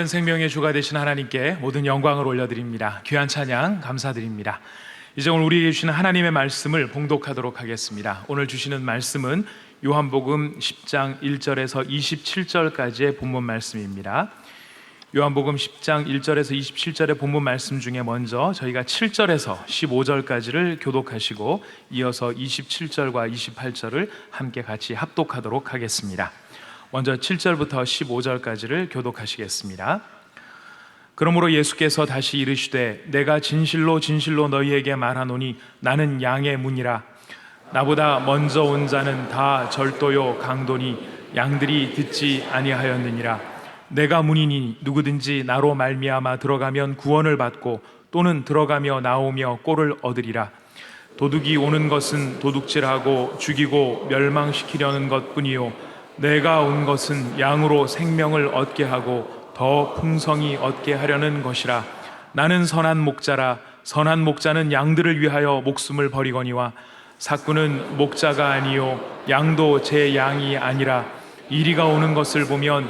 살아계신 생명의 주가 되신 하나님께 모든 영광을 올려드립니다. 귀한 찬양 감사드립니다. 이제 오늘 우리에게 주시는 하나님의 말씀을 봉독하도록 하겠습니다. 오늘 주시는 말씀은 요한복음 10장 1절에서 27절까지의 본문 말씀입니다. 요한복음 10장 1절에서 27절의 본문 말씀 중에 먼저 저희가 7절에서 15절까지를 교독하시고 이어서 27절과 28절을 함께 같이 합독하도록 하겠습니다. 먼저 7절부터 15절까지를 교독하시겠습니다. 그러므로 예수께서 다시 이르시되 내가 진실로 진실로 너희에게 말하노니 나는 양의 문이라. 나보다 먼저 온 자는 다 절도요 강도니 양들이 듣지 아니하였느니라. 내가 문이니 누구든지 나로 말미암아 들어가면 구원을 받고 또는 들어가며 나오며 꼴을 얻으리라. 도둑이 오는 것은 도둑질하고 죽이고 멸망시키려는 것뿐이요 내가 온 것은 양으로 생명을 얻게 하고 더 풍성히 얻게 하려는 것이라. 나는 선한 목자라. 선한 목자는 양들을 위하여 목숨을 버리거니와 삭구는 목자가 아니요 양도 제 양이 아니라. 이리가 오는 것을 보면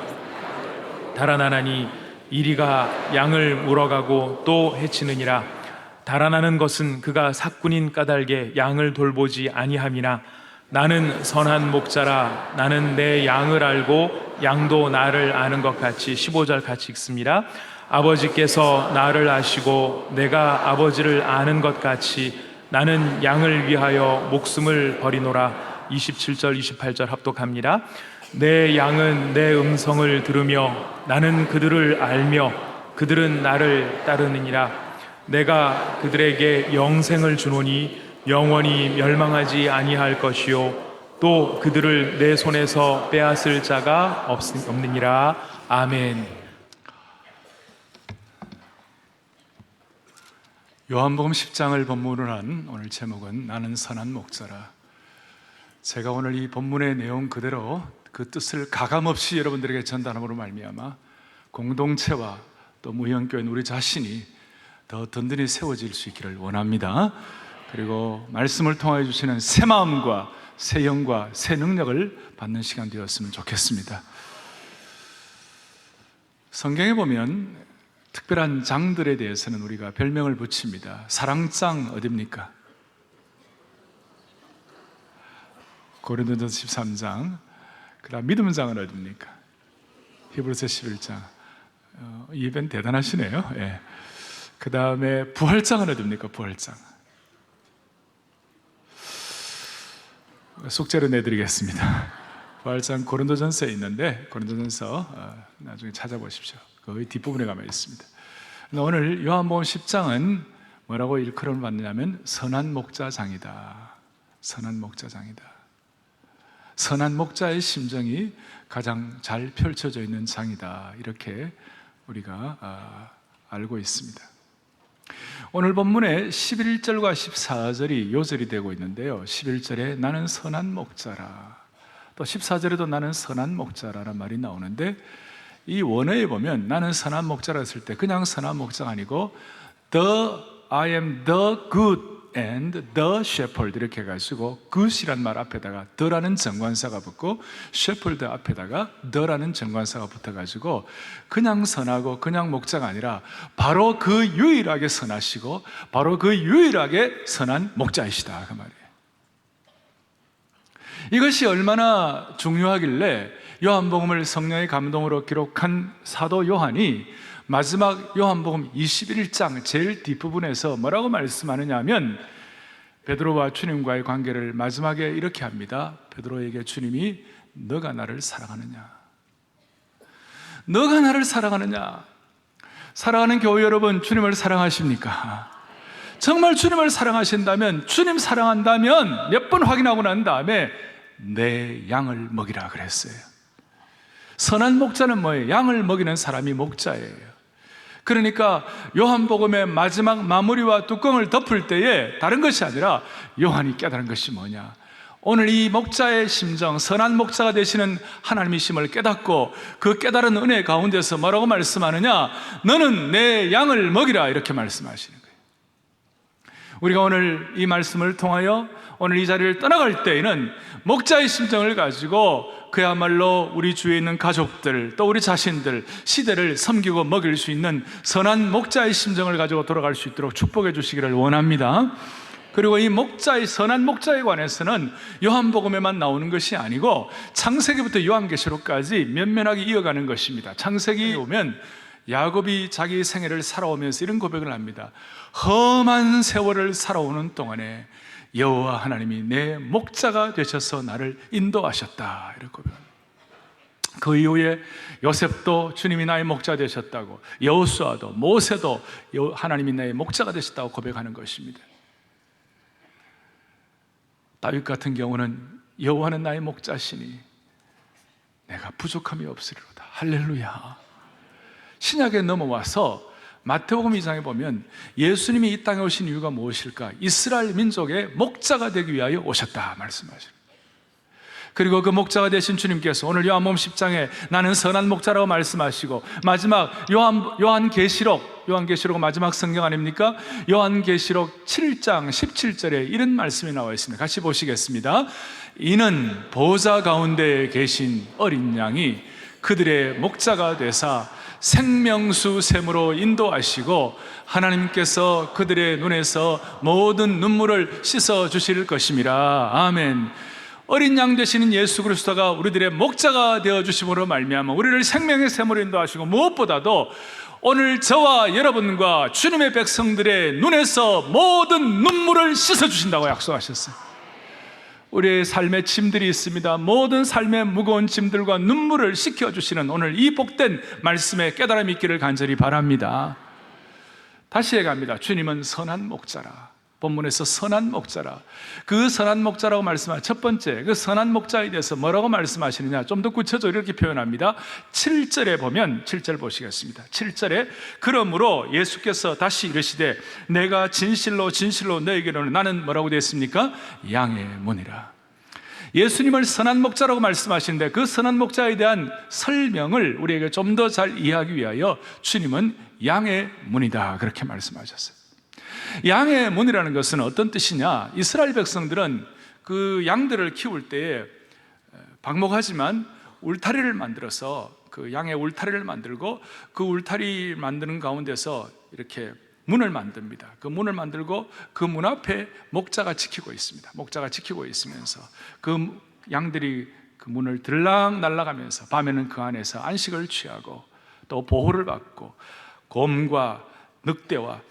달아나나니 이리가 양을 물어가고 또 해치느니라. 달아나는 것은 그가 삭군인 까닭에 양을 돌보지 아니함이나 나는 선한 목자라. 나는 내 양을 알고 양도 나를 아는 것 같이. 15절 같이 읽습니다. 아버지께서 나를 아시고 내가 아버지를 아는 것 같이 나는 양을 위하여 목숨을 버리노라. 27절 28절 합독합니다. 내 양은 내 음성을 들으며 나는 그들을 알며 그들은 나를 따르느니라. 내가 그들에게 영생을 주노니 영원히 멸망하지 아니할 것이요 또 그들을 내 손에서 빼앗을 자가 없느니라. 아멘. 요한복음 10장을 본문으로 한 오늘 제목은 나는 선한 목자라. 제가 오늘 이 본문의 내용 그대로 그 뜻을 가감없이 여러분들에게 전달함으로 말미암아 공동체와 또 무형교회는 우리 자신이 더 든든히 세워질 수 있기를 원합니다. 그리고 말씀을 통하여 주시는 새 마음과 새 영과 새 능력을 받는 시간 되었으면 좋겠습니다. 성경에 보면 특별한 장들에 대해서는 우리가 별명을 붙입니다. 사랑장 어딥니까? 고린도전서 13장. 그 다음 믿음장은 어딥니까? 히브리서 11장. 이 예배는 대단하시네요. 예. 그 다음에 부활장은 어딥니까? 부활장. 숙제로 내드리겠습니다. 부활장 고린도전서에 있는데 고린도전서 나중에 찾아보십시오. 거의 뒷부분에 가면 있습니다. 오늘 요한복음 10장은 뭐라고 일컬음을 받느냐면 선한 목자장이다. 선한 목자장이다. 선한 목자의 심정이 가장 잘 펼쳐져 있는 장이다. 이렇게 우리가 알고 있습니다. 오늘 본문에 11절과 14절이 요절이 되고 있는데요. 11절에 나는 선한 목자라, 또 14절에도 나는 선한 목자라는 말이 나오는데, 이 원어에 보면 나는 선한 목자라 했을 때 그냥 선한 목자가 아니고 I am the good and the shepherd 이렇게 해가지고 good이란 말 앞에다가 the라는 정관사가 붙고 shepherd 앞에다가 the라는 정관사가 붙어가지고 그냥 선하고 그냥 목자가 아니라 바로 그 유일하게 선하시고 바로 그 유일하게 선한 목자이시다 그 말이에요. 이것이 얼마나 중요하길래 요한복음을 성령의 감동으로 기록한 사도 요한이 마지막 요한복음 21장 제일 뒷부분에서 뭐라고 말씀하느냐 하면 베드로와 주님과의 관계를 마지막에 이렇게 합니다. 베드로에게 주님이 너가 나를 사랑하느냐? 너가 나를 사랑하느냐? 사랑하는 교회 여러분, 주님을 사랑하십니까? 정말 주님을 사랑하신다면, 주님 사랑한다면 몇 번 확인하고 난 다음에 내 양을 먹이라 그랬어요. 선한 목자는 뭐예요? 양을 먹이는 사람이 목자예요. 그러니까 요한복음의 마지막 마무리와 뚜껑을 덮을 때에 다른 것이 아니라 요한이 깨달은 것이 뭐냐? 오늘 이 목자의 심정, 선한 목자가 되시는 하나님이심을 깨닫고 그 깨달은 은혜 가운데서 뭐라고 말씀하느냐? 너는 내 양을 먹이라 이렇게 말씀하시는 거예요. 우리가 오늘 이 말씀을 통하여 오늘 이 자리를 떠나갈 때에는 목자의 심정을 가지고 그야말로 우리 주위에 있는 가족들, 또 우리 자신들, 시대를 섬기고 먹일 수 있는 선한 목자의 심정을 가지고 돌아갈 수 있도록 축복해 주시기를 원합니다. 그리고 이 목자의, 선한 목자에 관해서는 요한복음에만 나오는 것이 아니고 창세기부터 요한계시록까지 면면하게 이어가는 것입니다. 창세기 오면 야곱이 자기 생애를 살아오면서 이런 고백을 합니다. 험한 세월을 살아오는 동안에 여호와 하나님이 내 목자가 되셔서 나를 인도하셨다, 이렇게 고백합니다. 그 이후에 요셉도 주님이 나의 목자 되셨다고, 여호수아도, 모세도 하나님이 나의 목자가 되셨다고 고백하는 것입니다. 다윗 같은 경우는 여호와는 나의 목자시니 내가 부족함이 없으리로다. 할렐루야. 신약에 넘어와서 마태복음 2장에 보면 예수님이 이 땅에 오신 이유가 무엇일까? 이스라엘 민족의 목자가 되기 위하여 오셨다 말씀하십니다. 그리고 그 목자가 되신 주님께서 오늘 요한복음 10장에 나는 선한 목자라고 말씀하시고, 마지막 요한계시록 마지막 성경 아닙니까? 요한계시록 7장 17절에 이런 말씀이 나와 있습니다. 같이 보시겠습니다. 이는 보좌 가운데 계신 어린 양이 그들의 목자가 되사 생명수 샘으로 인도하시고 하나님께서 그들의 눈에서 모든 눈물을 씻어 주실 것임이라. 아멘. 어린 양 되시는 예수 그리스도가 우리들의 목자가 되어 주심으로 말미암아 우리를 생명의 샘으로 인도하시고, 무엇보다도 오늘 저와 여러분과 주님의 백성들의 눈에서 모든 눈물을 씻어 주신다고 약속하셨어요. 우리의 삶의 짐들이 있습니다. 모든 삶의 무거운 짐들과 눈물을 씻겨주시는 오늘 이 복된 말씀에 깨달음이 있기를 간절히 바랍니다. 다시 해갑니다. 주님은 선한 목자라. 본문에서 선한 목자라. 그 선한 목자라고 말씀한 첫 번째, 그 선한 목자에 대해서 뭐라고 말씀하시느냐, 좀 더 구체적으로 이렇게 표현합니다. 7절에 보면, 7절 보시겠습니다. 7절에 그러므로 예수께서 다시 이르시되 내가 진실로 진실로 너에게로는, 나는 뭐라고 되어 있습니까? 양의 문이라. 예수님을 선한 목자라고 말씀하시는데 그 선한 목자에 대한 설명을 우리에게 좀 더 잘 이해하기 위하여 주님은 양의 문이다, 그렇게 말씀하셨어요. 양의 문이라는 것은 어떤 뜻이냐? 이스라엘 백성들은 그 양들을 키울 때에 방목하지만 울타리를 만들어서 그 양의 울타리를 만들고 그 울타리 만드는 가운데서 이렇게 문을 만듭니다. 그 문을 만들고 그 문 앞에 목자가 지키고 있습니다. 목자가 지키고 있으면서 그 양들이 그 문을 들락날락하면서 밤에는 그 안에서 안식을 취하고 또 보호를 받고 곰과 늑대와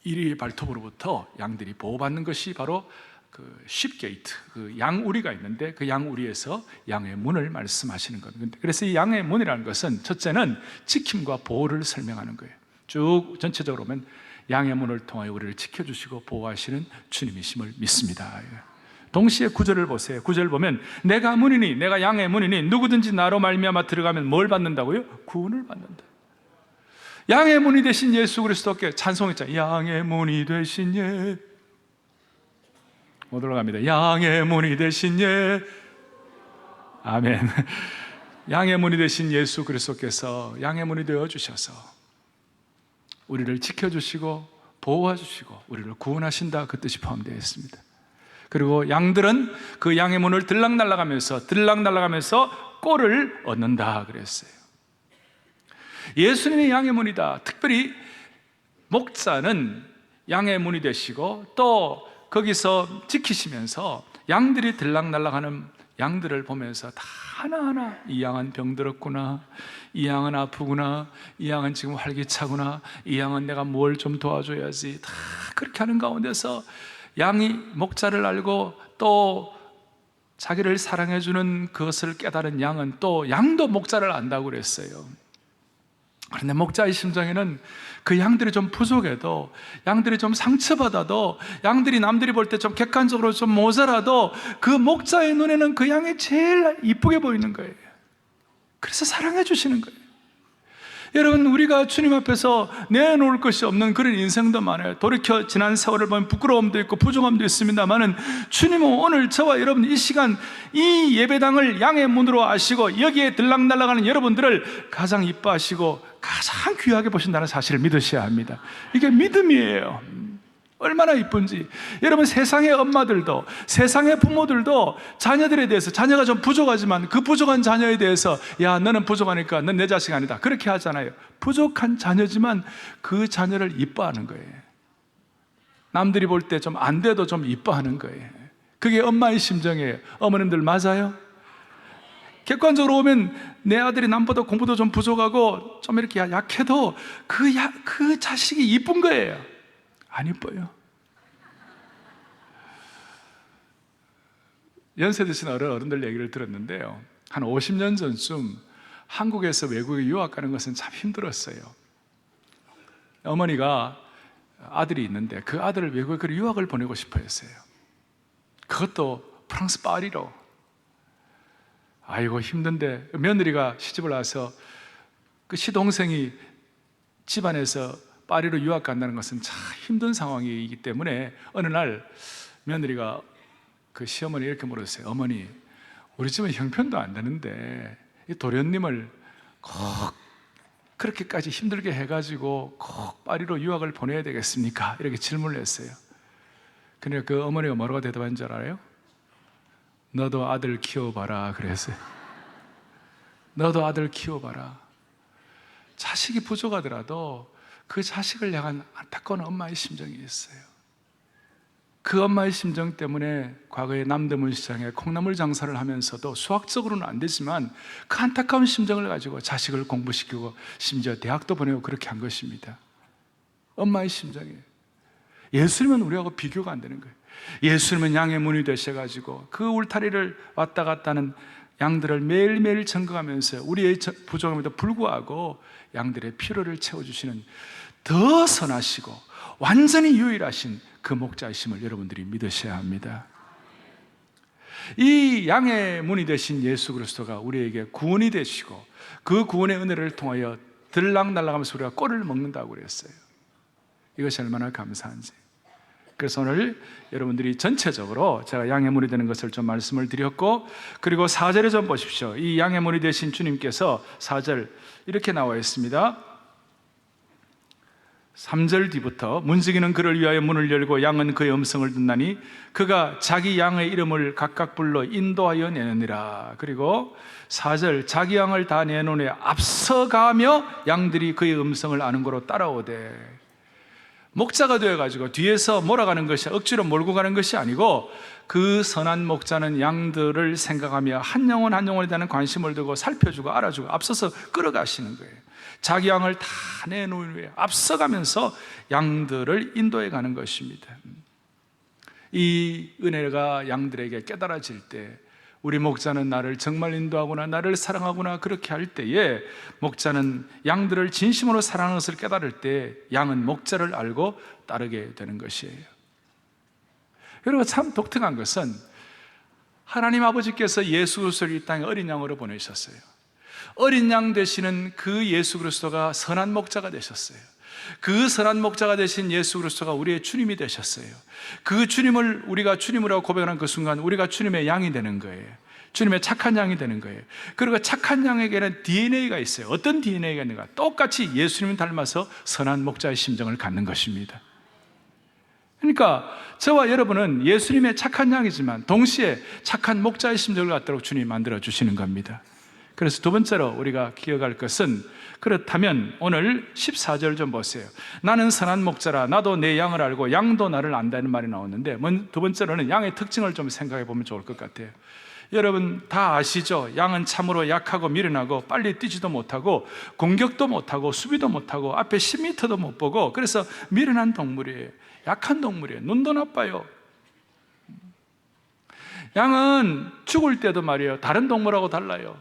이리 발톱으로부터 양들이 보호받는 것이 바로 그 쉽게이트, 그 양우리가 있는데 그 양우리에서 양의 문을 말씀하시는 겁니다. 그래서 이 양의 문이라는 것은 첫째는 지킴과 보호를 설명하는 거예요. 쭉 전체적으로 보면 양의 문을 통하여 우리를 지켜주시고 보호하시는 주님이심을 믿습니다. 동시에 9절을 보세요. 9절을 보면 내가 문이니, 내가 양의 문이니 누구든지 나로 말미암아 들어가면 뭘 받는다고요? 구원을 받는다. 양의 문이 되신 예수 그리스도께 찬송했잖아요. 양의 문이 되신 예, 못 올라갑니다. 양의 문이 되신 예, 아멘. 양의 문이 되신 예수 그리스도께서 양의 문이 되어 주셔서 우리를 지켜주시고 보호해주시고 우리를 구원하신다, 그 뜻이 포함되어 있습니다. 그리고 양들은 그 양의 문을 들락날락하면서 꼴을 얻는다 그랬어요. 예수님이 양의 문이다. 특별히 목자는 양의 문이 되시고 또 거기서 지키시면서 양들이 들락날락하는 양들을 보면서 다 하나하나 이 양은 병들었구나, 이 양은 아프구나, 이 양은 지금 활기차구나, 이 양은 내가 뭘 좀 도와줘야지, 다 그렇게 하는 가운데서 양이 목자를 알고 또 자기를 사랑해주는 그것을 깨달은 양은 또 양도 목자를 안다고 그랬어요. 그런데 목자의 심정에는 그 양들이 좀 부족해도, 양들이 좀 상처받아도, 양들이 남들이 볼 때 좀 객관적으로 좀 모자라도 그 목자의 눈에는 그 양이 제일 이쁘게 보이는 거예요. 그래서 사랑해 주시는 거예요. 여러분, 우리가 주님 앞에서 내놓을 것이 없는 그런 인생도 많아요. 돌이켜 지난 세월을 보면 부끄러움도 있고 부족함도 있습니다만은 주님은 오늘 저와 여러분 이 시간 이 예배당을 양의 문으로 아시고 여기에 들락날락하는 여러분들을 가장 이뻐하시고 가장 귀하게 보신다는 사실을 믿으셔야 합니다. 이게 믿음이에요. 얼마나 이쁜지. 여러분, 세상의 엄마들도, 세상의 부모들도 자녀들에 대해서, 자녀가 좀 부족하지만 그 부족한 자녀에 대해서 야, 너는 부족하니까 넌 내 자식 아니다, 그렇게 하잖아요. 부족한 자녀지만 그 자녀를 이뻐하는 거예요. 남들이 볼 때 좀 안 돼도 좀 이뻐하는 거예요. 그게 엄마의 심정이에요. 어머님들 맞아요? 객관적으로 보면 내 아들이 남보다 공부도 좀 부족하고 좀 이렇게 약해도 그 자식이 이쁜 거예요. 안 이뻐요. 연세 드신 어른들 얘기를 들었는데요, 한 50년 전쯤 한국에서 외국에 유학 가는 것은 참 힘들었어요. 어머니가 아들이 있는데 그 아들을 외국에 유학을 보내고 싶어 했어요. 그것도 프랑스 파리로. 아이고 힘든데, 며느리가 시집을 와서 그 시동생이 집안에서 파리로 유학 간다는 것은 참 힘든 상황이기 때문에 어느 날 며느리가 그 시어머니 이렇게 물었어요. 어머니, 우리 집은 형편도 안 되는데 이 도련님을 꼭 그렇게까지 힘들게 해가지고 꼭 파리로 유학을 보내야 되겠습니까? 이렇게 질문을 했어요. 그러니까 그 어머니가 뭐라고 대답한 줄 알아요? 너도 아들 키워봐라 그랬어요. 너도 아들 키워봐라. 자식이 부족하더라도 그 자식을 향한 안타까운 엄마의 심정이 있어요. 그 엄마의 심정 때문에 과거에 남대문 시장에 콩나물 장사를 하면서도 수학적으로는 안 되지만 그 안타까운 심정을 가지고 자식을 공부시키고 심지어 대학도 보내고 그렇게 한 것입니다. 엄마의 심정이에요. 예수님은 우리하고 비교가 안 되는 거예요. 예수님은 양의 문이 되셔가지고 그 울타리를 왔다 갔다 하는 양들을 매일매일 점검하면서 우리의 부족함에도 불구하고 양들의 필요를 채워주시는 더 선하시고 완전히 유일하신 그 목자이심을 여러분들이 믿으셔야 합니다. 이 양의 문이 되신 예수 그리스도가 우리에게 구원이 되시고 그 구원의 은혜를 통하여 들락날락하면서 우리가 꼴을 먹는다고 그랬어요. 이것이 얼마나 감사한지. 그래서 오늘 여러분들이 전체적으로 제가 양의 문이 되는 것을 좀 말씀을 드렸고, 그리고 4절에 좀 보십시오. 이 양의 문이 되신 주님께서 4절 이렇게 나와 있습니다. 3절 뒤부터 문지기는 그를 위하여 문을 열고 양은 그의 음성을 듣나니 그가 자기 양의 이름을 각각 불러 인도하여 내느니라. 그리고 4절 자기 양을 다 내놓으니 앞서가며 양들이 그의 음성을 아는 거로 따라오되. 목자가 되어가지고 뒤에서 몰아가는 것이, 억지로 몰고 가는 것이 아니고 그 선한 목자는 양들을 생각하며 한 영혼 한 영혼에 대한 관심을 두고 살펴주고 알아주고 앞서서 끌어가시는 거예요. 자기 양을 다 내놓은 후에 앞서가면서 양들을 인도해 가는 것입니다. 이 은혜가 양들에게 깨달아질 때 우리 목자는 나를 정말 인도하구나, 나를 사랑하구나, 그렇게 할 때에 목자는 양들을 진심으로 사랑하는 것을 깨달을 때 양은 목자를 알고 따르게 되는 것이에요. 여러분, 참 독특한 것은 하나님 아버지께서 예수 그리스도를 이 땅에 어린 양으로 보내셨어요. 어린 양 되시는 그 예수 그리스도가 선한 목자가 되셨어요. 그 선한 목자가 되신 예수 그리스도가 우리의 주님이 되셨어요. 그 주님을 우리가 주님이라고 고백하는 그 순간 우리가 주님의 양이 되는 거예요. 주님의 착한 양이 되는 거예요. 그리고 착한 양에게는 DNA가 있어요. 어떤 DNA가 있는가? 똑같이 예수님을 닮아서 선한 목자의 심정을 갖는 것입니다. 그러니까 저와 여러분은 예수님의 착한 양이지만 동시에 착한 목자의 심정을 갖도록 주님이 만들어 주시는 겁니다. 그래서 두 번째로 우리가 기억할 것은, 그렇다면 오늘 14절 좀 보세요. 나는 선한 목자라 나도 내 양을 알고 양도 나를 안다는 말이 나오는데, 두 번째로는 양의 특징을 좀 생각해 보면 좋을 것 같아요. 여러분 다 아시죠? 양은 참으로 약하고 미련하고 빨리 뛰지도 못하고 공격도 못하고 수비도 못하고 앞에 10m도 못 보고, 그래서 미련한 동물이에요. 약한 동물이에요. 눈도 나빠요. 양은 죽을 때도 말이에요, 다른 동물하고 달라요.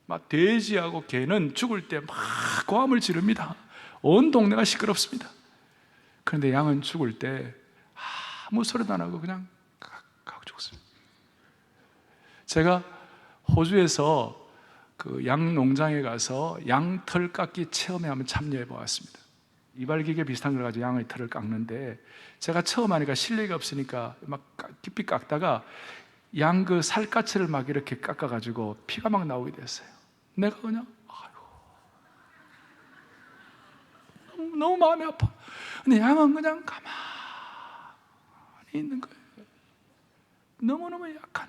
막 돼지하고 개는 죽을 때 막 고함을 지릅니다. 온 동네가 시끄럽습니다. 그런데 양은 죽을 때 아무 소리도 안 하고 그냥 가고 죽습니다. 제가 호주에서 그 양 농장에 가서 양 털 깎기 체험에 한번 참여해 보았습니다. 이발기계 비슷한 걸 가지고 양의 털을 깎는데, 제가 처음 하니까 실력이 없으니까 막 깊이 깎다가 양 그 살갗을 막 이렇게 깎아가지고 피가 막 나오게 됐어요. 내가 그냥 너무 마음이 아파. 근데 양은 그냥 가만히 있는 거예요. 너무너무 약한,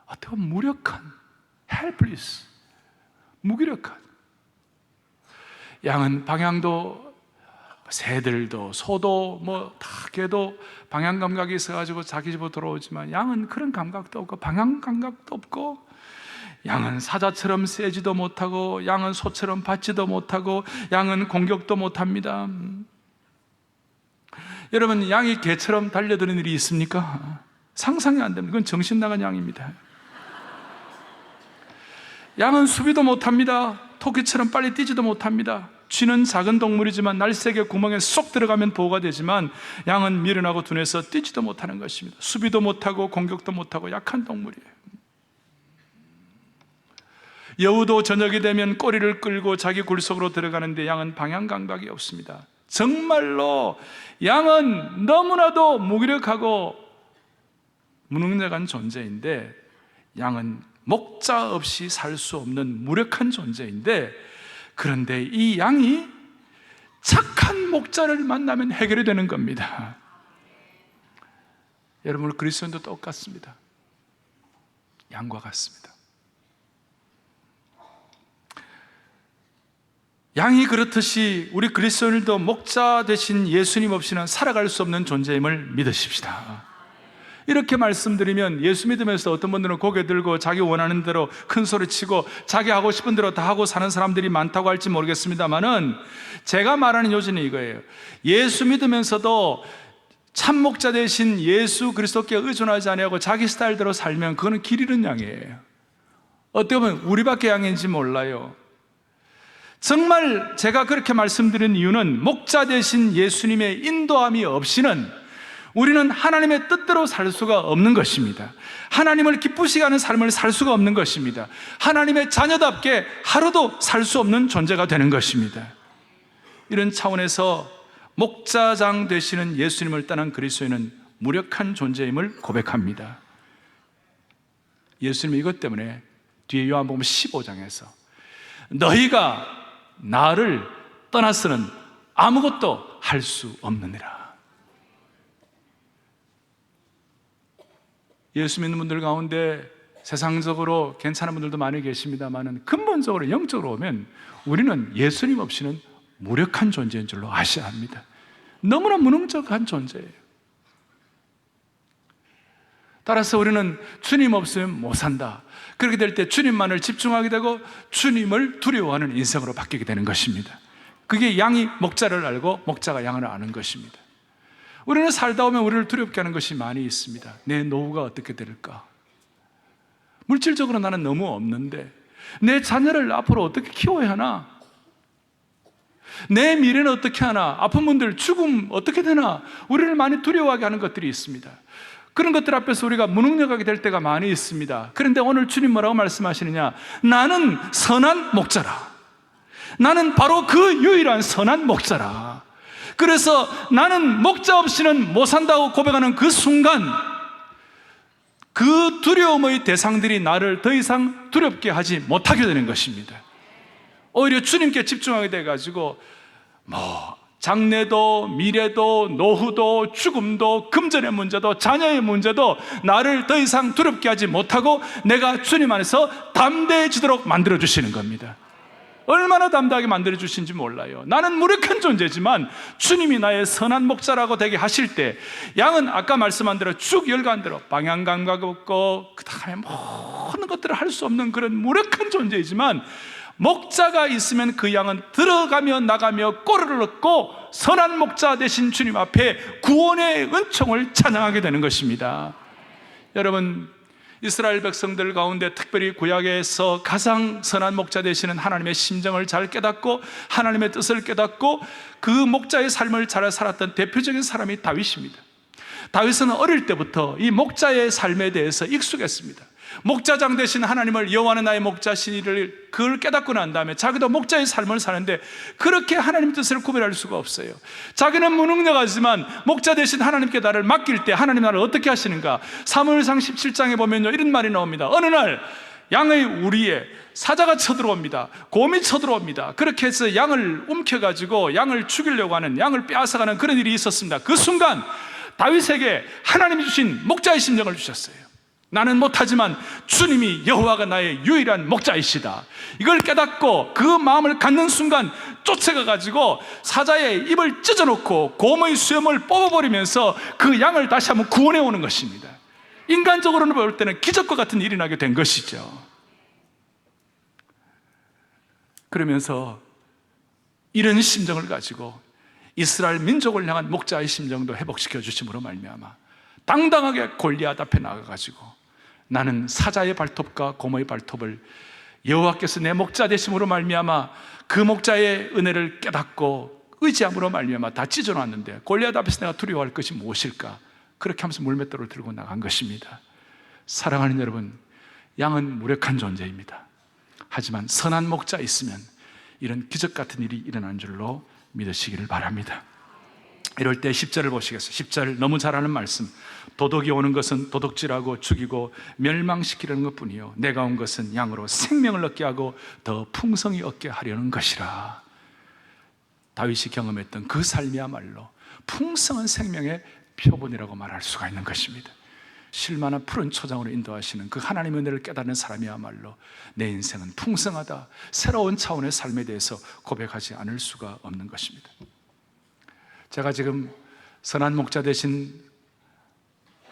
어떻게 보면 무력한, helpless, 무기력한. 양은 방향도, 새들도 소도 다 개도 방향 감각이 있어가지고 자기 집으로 돌아오지만 양은 그런 감각도 없고 방향 감각도 없고, 양은 사자처럼 세지도 못하고, 양은 소처럼 받지도 못하고, 양은 공격도 못합니다. 여러분, 양이 개처럼 달려드는 일이 있습니까? 상상이 안 됩니다. 그건 정신 나간 양입니다. 양은 수비도 못합니다. 토끼처럼 빨리 뛰지도 못합니다. 쥐는 작은 동물이지만 날쌔게 구멍에 쏙 들어가면 보호가 되지만, 양은 미련하고 둔해서 뛰지도 못하는 것입니다. 수비도 못하고 공격도 못하고 약한 동물이에요. 여우도 저녁이 되면 꼬리를 끌고 자기 굴 속으로 들어가는데 양은 방향 감각이 없습니다. 정말로 양은 너무나도 무기력하고 무능력한 존재인데, 양은 목자 없이 살 수 없는 무력한 존재인데, 그런데 이 양이 착한 목자를 만나면 해결이 되는 겁니다. 여러분, 우리 그리스도인도 똑같습니다. 양과 같습니다. 양이 그렇듯이 우리 그리스도인들도 목자 되신 예수님 없이는 살아갈 수 없는 존재임을 믿으십시다. 이렇게 말씀드리면 예수 믿으면서 어떤 분들은 고개 들고 자기 원하는 대로 큰 소리 치고 자기 하고 싶은 대로 다 하고 사는 사람들이 많다고 할지 모르겠습니다만은, 제가 말하는 요지는 이거예요. 예수 믿으면서도 참 목자 되신 예수 그리스도께 의존하지 아니하고 자기 스타일대로 살면 그거는 길 잃은 양이에요. 어떻게 보면 우리밖에 양인지 몰라요. 정말 제가 그렇게 말씀드린 이유는, 목자 되신 예수님의 인도함이 없이는 우리는 하나님의 뜻대로 살 수가 없는 것입니다. 하나님을 기쁘시게 하는 삶을 살 수가 없는 것입니다. 하나님의 자녀답게 하루도 살 수 없는 존재가 되는 것입니다. 이런 차원에서 목자장 되시는 예수님을 떠난 그리스도인은 무력한 존재임을 고백합니다. 예수님은 이것 때문에 뒤에 요한복음 15장에서 너희가 나를 떠나서는 아무것도 할 수 없느니라. 예수 믿는 분들 가운데 세상적으로 괜찮은 분들도 많이 계십니다만, 근본적으로 영적으로 오면 우리는 예수님 없이는 무력한 존재인 줄로 아셔야 합니다. 너무나 무능적한 존재예요. 따라서 우리는 주님 없으면 못 산다. 그렇게 될 때 주님만을 집중하게 되고 주님을 두려워하는 인생으로 바뀌게 되는 것입니다. 그게 양이 목자를 알고 목자가 양을 아는 것입니다. 우리는 살다 보면 우리를 두렵게 하는 것이 많이 있습니다. 내 노후가 어떻게 될까? 물질적으로 나는 너무 없는데 내 자녀를 앞으로 어떻게 키워야 하나? 내 미래는 어떻게 하나? 아픈 분들 죽음 어떻게 되나? 우리를 많이 두려워하게 하는 것들이 있습니다. 그런 것들 앞에서 우리가 무능력하게 될 때가 많이 있습니다. 그런데 오늘 주님 뭐라고 말씀하시느냐? 나는 선한 목자라. 나는 바로 그 유일한 선한 목자라. 그래서 나는 목자 없이는 못 산다고 고백하는 그 순간, 그 두려움의 대상들이 나를 더 이상 두렵게 하지 못하게 되는 것입니다. 오히려 주님께 집중하게 돼가지고 장래도 미래도 노후도 죽음도 금전의 문제도 자녀의 문제도 나를 더 이상 두렵게 하지 못하고 내가 주님 안에서 담대해지도록 만들어주시는 겁니다. 얼마나 담대하게 만들어주신지 몰라요. 나는 무력한 존재지만 주님이 나의 선한 목자라고 되게 하실 때, 양은 아까 말씀한 대로 쭉 열간 대로 방향 감각 없고 그 다음에 모든 것들을 할 수 없는 그런 무력한 존재이지만, 목자가 있으면 그 양은 들어가며 나가며 꼴을 얻고 선한 목자 되신 주님 앞에 구원의 은총을 찬양하게 되는 것입니다. 여러분, 이스라엘 백성들 가운데 특별히 구약에서 가장 선한 목자 되시는 하나님의 심정을 잘 깨닫고 하나님의 뜻을 깨닫고 그 목자의 삶을 잘 살았던 대표적인 사람이 다윗입니다. 다윗은 어릴 때부터 이 목자의 삶에 대해서 익숙했습니다. 목자장 되신 하나님을, 여호와는 나의 목자시니를 그걸 깨닫고 난 다음에 자기도 목자의 삶을 사는데 그렇게 하나님 뜻을 구별할 수가 없어요. 자기는 무능력하지만 목자 되신 하나님께 나를 맡길 때 하나님 나를 어떻게 하시는가? 사무엘상 17장에 보면요, 이런 말이 나옵니다. 어느 날 양의 우리에 사자가 쳐들어옵니다. 곰이 쳐들어옵니다. 그렇게 해서 양을 움켜가지고 양을 죽이려고 하는, 양을 빼앗아가는 그런 일이 있었습니다. 그 순간 다윗에게 하나님이 주신 목자의 심정을 주셨어요. 나는 못하지만 주님이 여호와가 나의 유일한 목자이시다. 이걸 깨닫고 그 마음을 갖는 순간 쫓아가 가지고 사자의 입을 찢어놓고 곰의 수염을 뽑아버리면서 그 양을 다시 한번 구원해 오는 것입니다. 인간적으로는 볼 때는 기적과 같은 일이 나게 된 것이죠. 그러면서 이런 심정을 가지고 이스라엘 민족을 향한 목자의 심정도 회복시켜 주심으로 말미암아 당당하게 골리앗 앞에 나가가지고 나는 사자의 발톱과 곰의 발톱을 여호와께서 내 목자 되심으로 말미암아 그 목자의 은혜를 깨닫고 의지함으로 말미암아 다 찢어놨는데 골리앗 앞에서 내가 두려워할 것이 무엇일까? 그렇게 하면서 물맷돌을 들고 나간 것입니다. 사랑하는 여러분, 양은 무력한 존재입니다. 하지만 선한 목자 있으면 이런 기적 같은 일이 일어나는 줄로 믿으시기를 바랍니다. 이럴 때 10절을 보시겠어요? 10절 너무 잘 아는 말씀. 도둑이 오는 것은 도둑질하고 죽이고 멸망시키려는 것뿐이요 내가 온 것은 양으로 생명을 얻게 하고 더 풍성히 얻게 하려는 것이라. 다윗이 경험했던 그 삶이야말로 풍성한 생명의 표본이라고 말할 수가 있는 것입니다. 실만한 푸른 초장으로 인도하시는 그 하나님의 은혜를 깨닫는 사람이야말로 내 인생은 풍성하다, 새로운 차원의 삶에 대해서 고백하지 않을 수가 없는 것입니다. 제가 지금 선한 목자 되신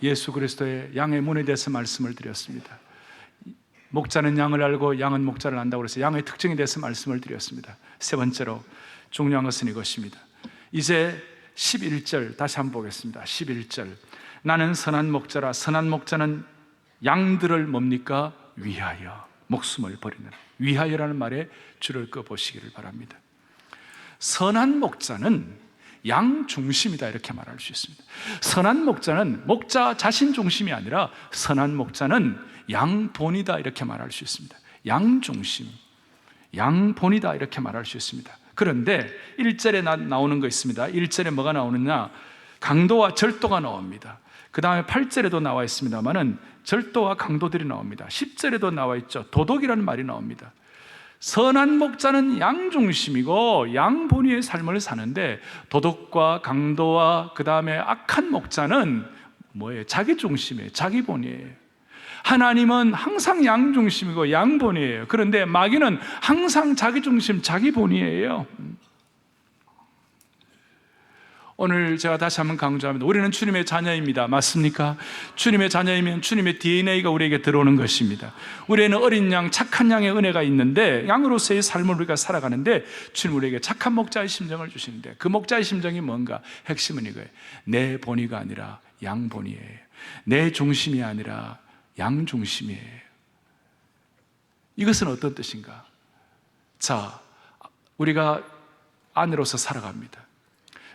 예수 그리스도의 양의 문에 대해서 말씀을 드렸습니다. 목자는 양을 알고 양은 목자를 안다고 해서 양의 특징에 대해서 말씀을 드렸습니다. 세 번째로 중요한 것은 이것입니다. 이제 11절 다시 한번 보겠습니다. 11절 나는 선한 목자라. 선한 목자는 양들을 뭡니까? 위하여 목숨을 버리는, 위하여라는 말에 줄을 꺼 보시기를 바랍니다. 선한 목자는 양 중심이다 이렇게 말할 수 있습니다. 선한 목자는 목자 자신 중심이 아니라 선한 목자는 양본이다 이렇게 말할 수 있습니다. 양 중심, 양본이다 이렇게 말할 수 있습니다. 그런데 1절에 나오는 거 있습니다. 1절에 뭐가 나오느냐? 강도와 절도가 나옵니다. 그 다음에 8절에도 나와 있습니다만은 절도와 강도들이 나옵니다. 10절에도 나와 있죠. 도덕이라는 말이 나옵니다. 선한 목자는 양 중심이고 양본위의 삶을 사는데 도덕과 강도와 그 다음에 악한 목자는 뭐예요? 자기 중심이에요. 자기 본이에요. 하나님은 항상 양 중심이고 양본이에요. 그런데 마귀는 항상 자기 중심, 자기 본이에요. 오늘 제가 다시 한번 강조합니다. 우리는 주님의 자녀입니다. 맞습니까? 주님의 자녀이면 주님의 DNA가 우리에게 들어오는 것입니다. 우리에는 어린 양, 착한 양의 은혜가 있는데 양으로서의 삶을 우리가 살아가는데 주님 우리에게 착한 목자의 심정을 주시는데 그 목자의 심정이 뭔가? 핵심은 이거예요. 내 본의가 아니라 양 본의예요. 내 중심이 아니라 양 중심이에요. 이것은 어떤 뜻인가? 자, 우리가 아내로서 살아갑니다.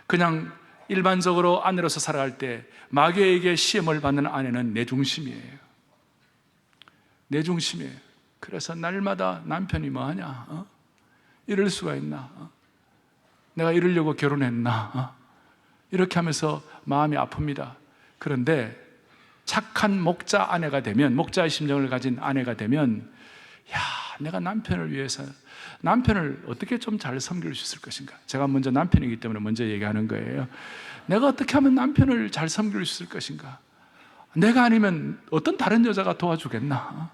그냥 일반적으로 아내로서 살아갈 때 마귀에게 시험을 받는 아내는 내 중심이에요. 내 중심이에요. 그래서 날마다 남편이 뭐하냐? 이럴 수가 있나? 내가 이러려고 결혼했나? 이렇게 하면서 마음이 아픕니다. 그런데 착한 목자 아내가 되면, 목자의 심정을 가진 아내가 되면 내가 남편을 위해서 남편을 어떻게 좀 잘 섬길 수 있을 것인가? 제가 먼저 남편이기 때문에 먼저 얘기하는 거예요. 내가 어떻게 하면 남편을 잘 섬길 수 있을 것인가? 내가 아니면 어떤 다른 여자가 도와주겠나?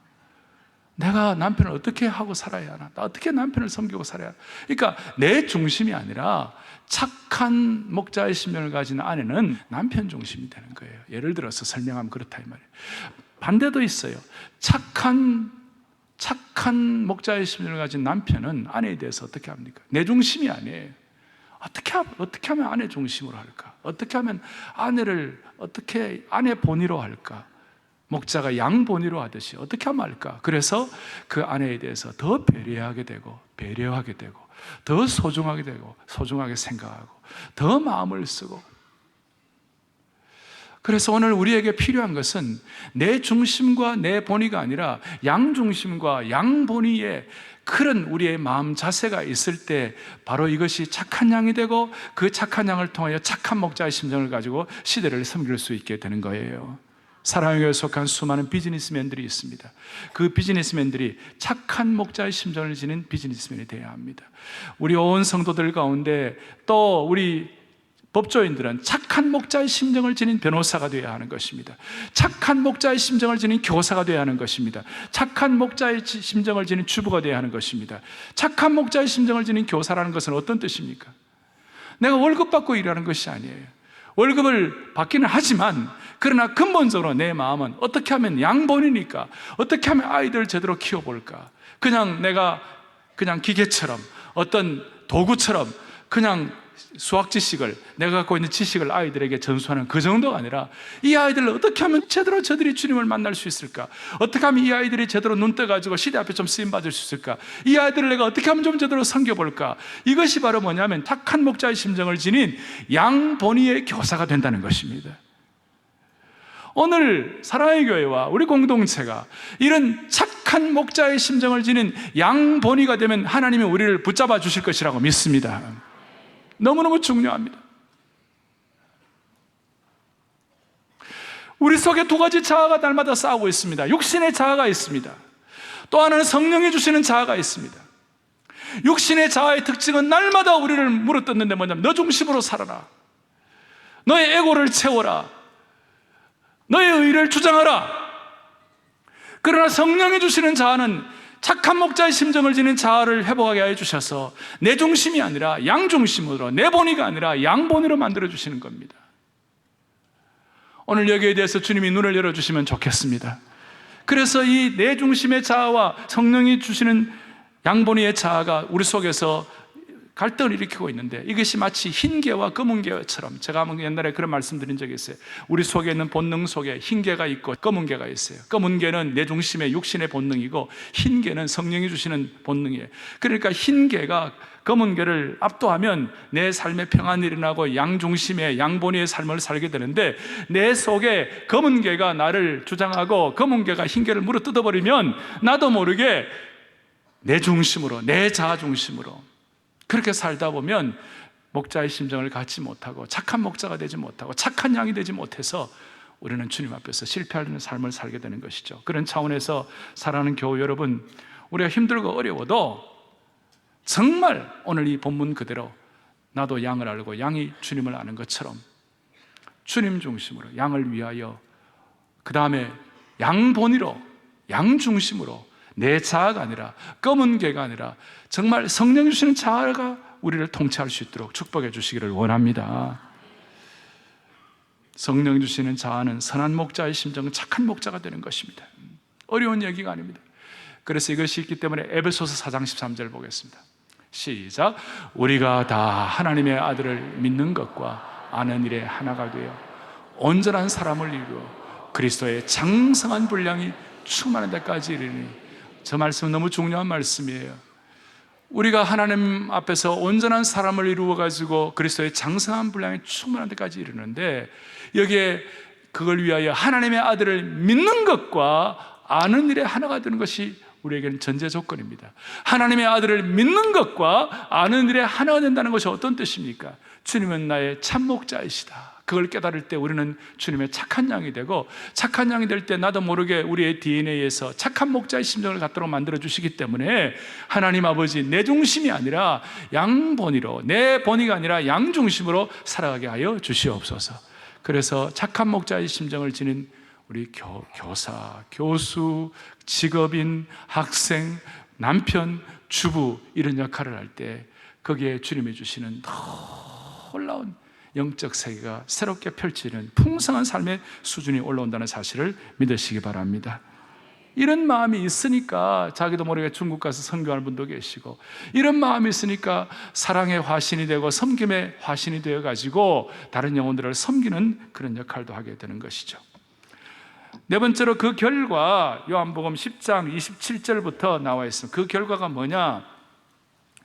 내가 남편을 어떻게 하고 살아야 하나? 나 어떻게 남편을 섬기고 살아야 하나? 그러니까 내 중심이 아니라 착한 목자의 심령을 가진 아내는 남편 중심이 되는 거예요. 예를 들어서 설명하면 그렇다 이 말이에요. 반대도 있어요. 착한 목자의 심령을 가진 남편은 아내에 대해서 어떻게 합니까? 내 중심이 아니에요. 어떻게 하면 아내 중심으로 할까? 어떻게 하면 어떻게 아내 본의로 할까? 목자가 양 본의로 하듯이 어떻게 하면 할까? 그래서 그 아내에 대해서 더 배려하게 되고 더 소중하게 되고 소중하게 생각하고 더 마음을 쓰고. 그래서 오늘 우리에게 필요한 것은 내 중심과 내 본의가 아니라 양 중심과 양 본의의 그런 우리의 마음 자세가 있을 때 바로 이것이 착한 양이 되고 그 착한 양을 통하여 착한 목자의 심정을 가지고 시대를 섬길 수 있게 되는 거예요. 사랑의 교회에 속한 수많은 비즈니스맨들이 있습니다. 그 비즈니스맨들이 착한 목자의 심정을 지닌 비즈니스맨이 되어야 합니다. 우리 온 성도들 가운데 또 우리 법조인들은 착한 목자의 심정을 지닌 변호사가 되어야 하는 것입니다. 착한 목자의 심정을 지닌 교사가 되어야 하는 것입니다. 착한 목자의 심정을 지닌 주부가 되어야 하는 것입니다. 착한 목자의 심정을 지닌 교사라는 것은 어떤 뜻입니까? 내가 월급 받고 일하는 것이 아니에요. 월급을 받기는 하지만 그러나 근본적으로 내 마음은 어떻게 하면 양본이니까 어떻게 하면 아이들을 제대로 키워볼까? 그냥 내가 그냥 기계처럼 어떤 도구처럼 그냥 수학 지식을 내가 갖고 있는 지식을 아이들에게 전수하는 그 정도가 아니라 이 아이들을 어떻게 하면 제대로 저들이 주님을 만날 수 있을까? 어떻게 하면 이 아이들이 제대로 눈 떠가지고 시대 앞에 좀 쓰임받을 수 있을까? 이 아이들을 내가 어떻게 하면 좀 제대로 섬겨볼까? 이것이 바로 뭐냐면 착한 목자의 심정을 지닌 양본이의 교사가 된다는 것입니다. 오늘 사랑의 교회와 우리 공동체가 이런 착한 목자의 심정을 지닌 양본이가 되면 하나님이 우리를 붙잡아 주실 것이라고 믿습니다. 너무너무 중요합니다. 우리 속에 두 가지 자아가 날마다 싸우고 있습니다. 육신의 자아가 있습니다. 또 하나는 성령이 주시는 자아가 있습니다. 육신의 자아의 특징은 날마다 우리를 물어뜯는데 뭐냐면 너 중심으로 살아라, 너의 에고를 채워라, 너의 의를 주장하라. 그러나 성령이 주시는 자아는 착한 목자의 심정을 지닌 자아를 회복하게 해 주셔서 내 중심이 아니라 양 중심으로, 내 본의가 아니라 양 본의로 만들어 주시는 겁니다. 오늘 여기에 대해서 주님이 눈을 열어주시면 좋겠습니다. 그래서 이 내 중심의 자아와 성령이 주시는 양본의의 자아가 우리 속에서 갈등을 일으키고 있는데 이것이 마치 흰 개와 검은 개처럼, 제가 옛날에 그런 말씀드린 적이 있어요. 우리 속에 있는 본능 속에 흰 개가 있고 검은 개가 있어요. 검은 개는 내 중심의 육신의 본능이고 흰 개는 성령이 주시는 본능이에요. 그러니까 흰 개가 검은 개를 압도하면 내 삶에 평안이 일어나고 양중심의 양본의의 삶을 살게 되는데, 내 속에 검은 개가 나를 주장하고 검은 개가 흰 개를 물어 뜯어버리면 나도 모르게 내 중심으로, 내 자아 중심으로 그렇게 살다 보면 목자의 심정을 갖지 못하고 착한 목자가 되지 못하고 착한 양이 되지 못해서 우리는 주님 앞에서 실패하는 삶을 살게 되는 것이죠. 그런 차원에서 사랑하는 교우 여러분, 우리가 힘들고 어려워도 정말 오늘 이 본문 그대로 나도 양을 알고 양이 주님을 아는 것처럼 주님 중심으로 양을 위하여, 그 다음에 양본의로, 양 중심으로, 내 자아가 아니라 검은 개가 아니라 정말 성령 주시는 자아가 우리를 통치할 수 있도록 축복해 주시기를 원합니다. 성령 주시는 자아는 선한 목자의 심정은 착한 목자가 되는 것입니다. 어려운 얘기가 아닙니다. 그래서 이것이 있기 때문에 에베소서 4장 13절 보겠습니다. 시작. 우리가 다 하나님의 아들을 믿는 것과 아는 일에 하나가 되어 온전한 사람을 이루어 그리스도의 장성한 분량이 충만한 데까지 이르니. 저 말씀은 너무 중요한 말씀이에요. 우리가 하나님 앞에서 온전한 사람을 이루어가지고 그리스도의 장성한 분량이 충만한 데까지 이르는데, 여기에 그걸 위하여 하나님의 아들을 믿는 것과 아는 일에 하나가 되는 것이 우리에게는 전제 조건입니다. 하나님의 아들을 믿는 것과 아는 일에 하나가 된다는 것이 어떤 뜻입니까? 주님은 나의 참목자이시다. 그걸 깨달을 때 우리는 주님의 착한 양이 되고, 착한 양이 될 때 나도 모르게 우리의 DNA에서 착한 목자의 심정을 갖도록 만들어 주시기 때문에 하나님 아버지, 내 중심이 아니라 양본의로, 내 본의가 아니라 양 중심으로 살아가게 하여 주시옵소서. 그래서 착한 목자의 심정을 지닌 우리 교사, 교수, 직업인, 학생, 남편, 주부 이런 역할을 할 때 거기에 주님이 주시는 놀라운 영적 세계가 새롭게 펼치는 풍성한 삶의 수준이 올라온다는 사실을 믿으시기 바랍니다. 이런 마음이 있으니까 자기도 모르게 중국 가서 선교하는 분도 계시고, 이런 마음이 있으니까 사랑의 화신이 되고 섬김의 화신이 되어가지고 다른 영혼들을 섬기는 그런 역할도 하게 되는 것이죠. 네 번째로 그 결과, 요한복음 10장 27절부터 나와 있습니다. 그 결과가 뭐냐?